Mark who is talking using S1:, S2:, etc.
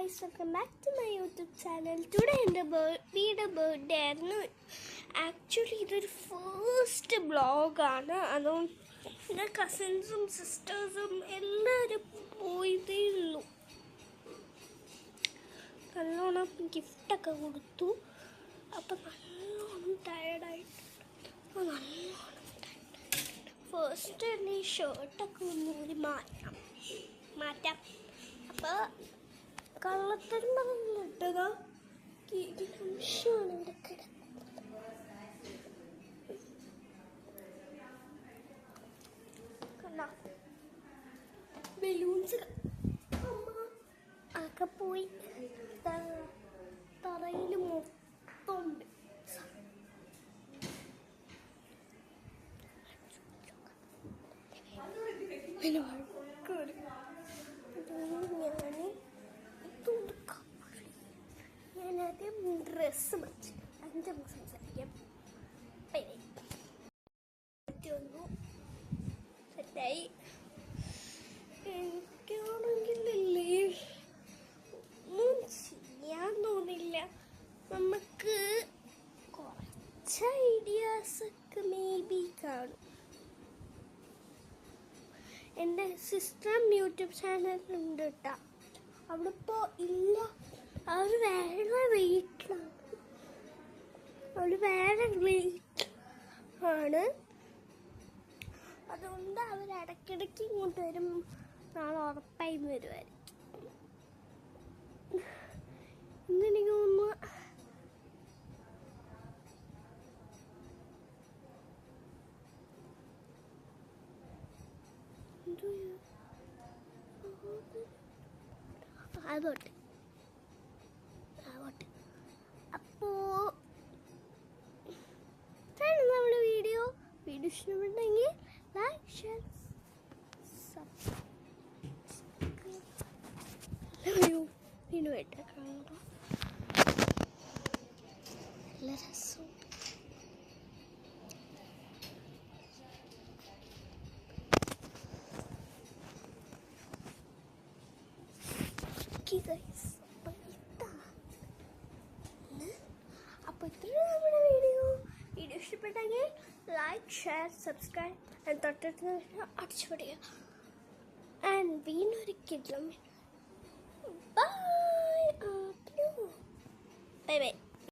S1: guys, welcome back to my YouTube channel. Today എൻ്റെ birthday ആയിരുന്നു. Actually ഇതൊരു first വ്ളോഗാണ്. അതുകൊണ്ട് എൻ്റെ കസിൻസും സിസ്റ്റേഴ്സും എല്ലാവരും പോയതേ ഉള്ളൂ. നല്ലോണം ഗിഫ്റ്റൊക്കെ കൊടുത്തു. അപ്പം നല്ലോണം ടയർഡായിട്ട് ഫസ്റ്റ് തന്നെ ഈ ഷർട്ടൊക്കെ ഒന്നുകൂടി മാറ്റാം. അപ്പോൾ കള്ളത്തരം പറഞ്ഞിട്ടതാ നിമിഷമാണ് ഇവിടെ കിടക്കുന്നത്. കണ്ടോ ബലൂൺസ് ഒക്കെ പോയി തറയിൽ മൊത്തം ഉണ്ട്. ഞാനാദ്യം ഡ്രസ്സ് മാറ്റി അതിൻ്റെ നമുക്ക് സംസാരിക്കാം. വന്നു സെറ്റായി. എനിക്കാണെങ്കിലല്ലേ ഒന്നും ചെയ്യാൻ തോന്നില്ല. നമുക്ക് കുറച്ച് ഐഡിയാസൊക്കെ മേ ബി കാണും. എൻ്റെ സിസ്റ്ററും യൂട്യൂബ് ചാനലുണ്ട് കേട്ടോ. അവിടെ ഇപ്പോൾ ഇല്ല, അവർ വേറെ വീട്ടിലാണ്. അതുകൊണ്ട് അവർ ഇടയ്ക്കിടയ്ക്ക് ഇങ്ങോട്ട് വരും. നാളെ ഉറപ്പായും വരുമായിരിക്കും. ഇന്നെനിക്ക് തോന്നുന്നു ആവട്ടെ. അപ്പോൾ നമ്മുടെ വീഡിയോ ഇഷ്ടപ്പെട്ടെങ്കിൽ ലൈക്ക് ഷെയർ സബ്സ്ക്രൈബ് കാണുക. നല്ല രസം. അപ്പോൾ ഇത്രയും നമ്മുടെ വീഡിയോ ഇഷ്ടപ്പെട്ടെങ്കിൽ ലൈക്ക് ഷെയർ സബ്സ്ക്രൈബ് തൊട്ടടുത്ത് അടിച്ചു പിടിക്കുക. ആൻഡ് വീണൊരിക്കലും ബൈ ബൈ.